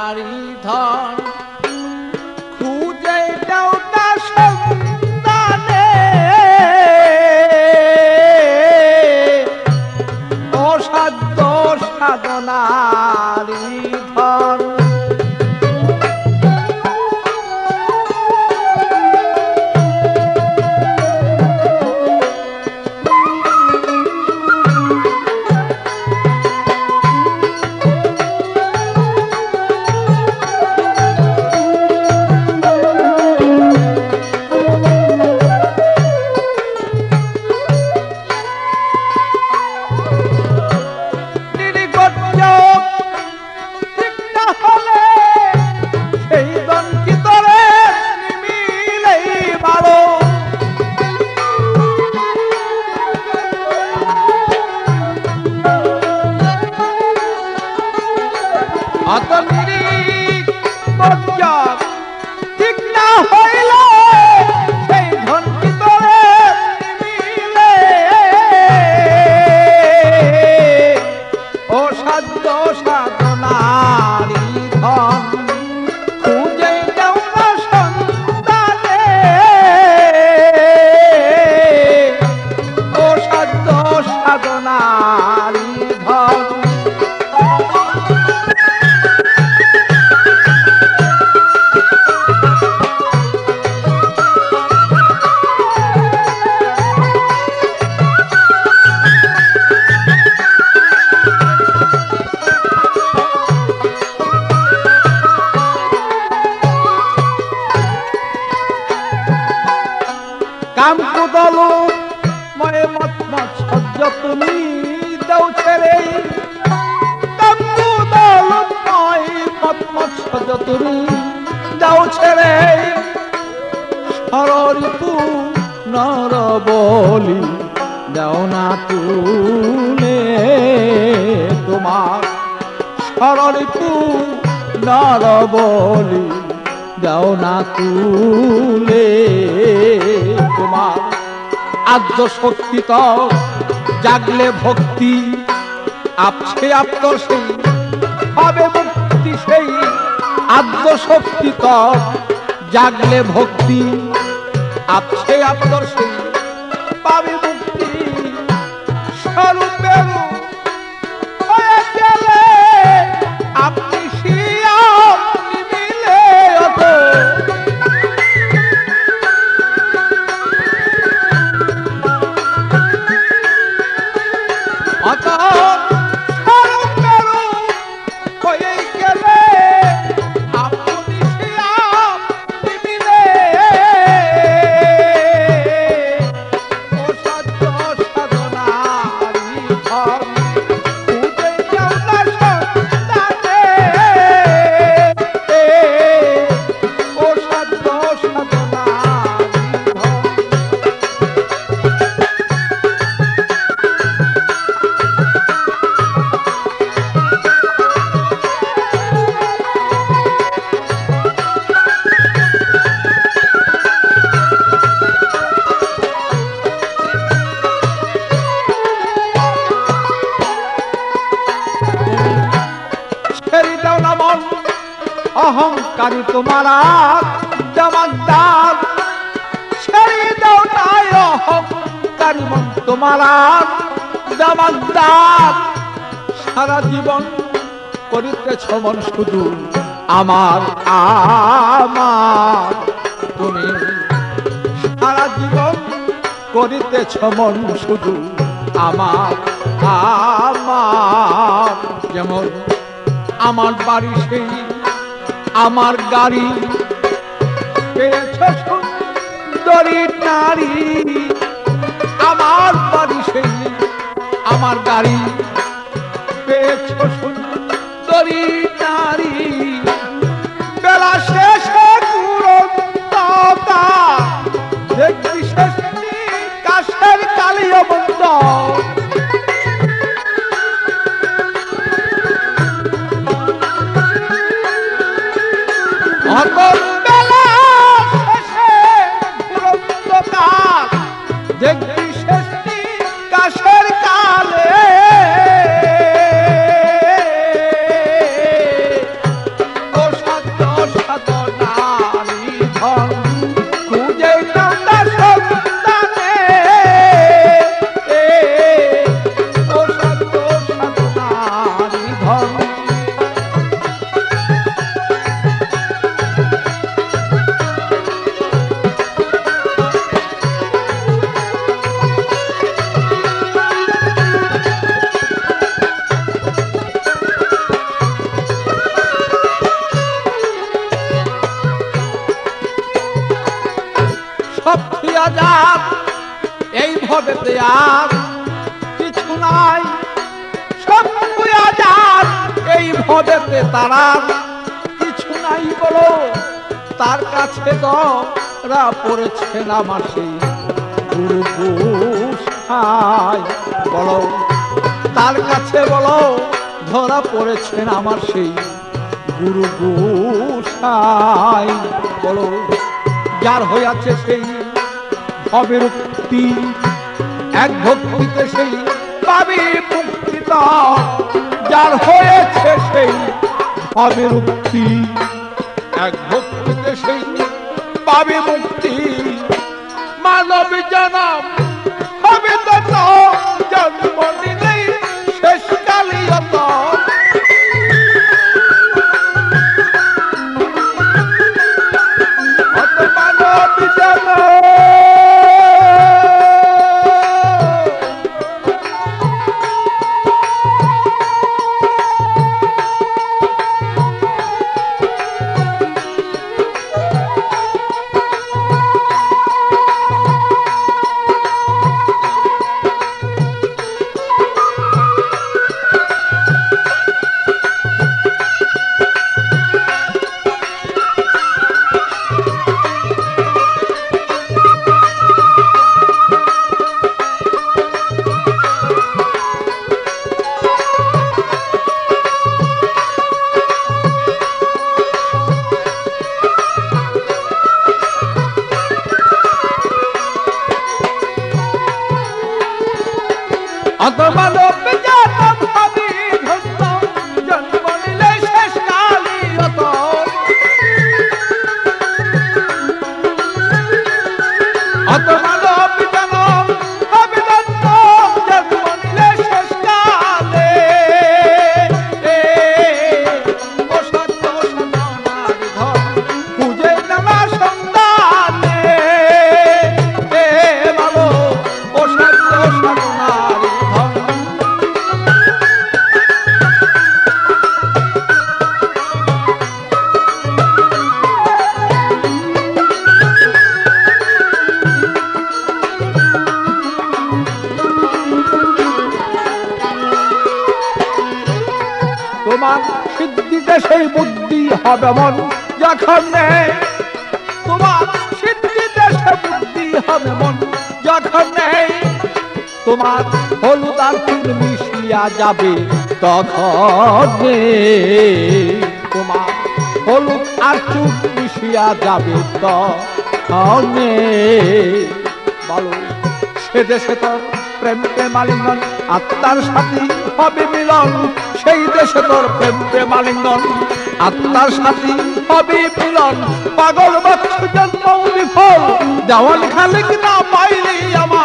নারী ধন খুঁজে দাও না সন্তানে অসাধ্য সাধনারি ধন কাম কুদলো ময়ে মত মত সহ্য তুমি দাও ছেড়ে কাম কুদলো ময়ে মত মত সহ্য তুমি দাও ছেড়ে সররিপু নর বলি দাও না তুলে তোমার সররিপু নর বলি দাও না তুলে তোমার আদ্য শক্তি তো জাগলে ভক্তি আপছে আপ্তর সেই হবে মুক্তি সেই আদ্য শক্তি তো জাগলে ভক্তি আপছে আপ্তর সেই পাবে মুক্তি স্বরূপের হয়ে গেলে আপনি শিয়া মিলে অত অহংকারী তোমার জমাদার ছেড়ে দাও নাই অহংকারী মন তোমার জমাদার সারা জীবন করিতেছ মন শুধু আমার আমার তুমি সারা জীবন করিতেছ মন শুধু আমার আমার যেমন আমার বাড়ি সেই আমার গাড়ি পেয়েছ সুন্দরী নারী আমার বাড়ি সেই আমার গাড়ি পেয়েছ সুন্দরী নারী বেলা শেষে পুরোটা দেখবি শেষ কাশের কালীয় বন্ধ দেখবি শেষটি কাশের কালে ও আজাদ এই ভবেতে আর কিছু নাই, শম্ভু আজাদ এই ভবেতে তারা কিছু নাই বলো। তার কাছে ধরা পড়েছেন আমার সেই গুরু গোসাই বলো, তার কাছে বলো ধরা পড়েছেন আমার সেই গুরু গোসাই বলো। যার হইয়াছে সেই ভবের মুক্তি, এক ভক্তিতে সেই পাবি মুক্তি, যার হয়েছে সেই ভবের মুক্তি, এক ভক্তিতে সেই পাবি মুক্তি। মানব জনম হবে তো জন্ম নিলেই শেষ কালিয়ত, মানব জনম মানব জনম হবি ধন্য, জন্ম নিলে শেষ কালিয়ত, মানব জনম হবি ধন্য, জন্ম নিলে শেষ কালে। ও সত্য সনার ধন পূজে নানা সন্তানে, বলো ও সত্য সনার তোমার সিদ্ধিতে সেই বুদ্ধি হবে মন যখন নেই, তোমার সিদ্ধিতে সে বুদ্ধি হবে মন যখন নেই, তোমার হলুদ আর চুন মিশিয়া যাবে তখন, তোমার হলুদ আর চুন মিশিয়া যাবে তখন বলো। সে দেশে তোর প্রেম প্রেমালিঙ্গন, আত্মার সাথী হবে মিলন, সেই দেশে তোর প্রেম প্রেমালিঙ্গন, আত্মার সাথী হবে মিলন। পাগল বাচ্চু জন্ম বিফল, দেওয়ান খালিক না পাইলি আমার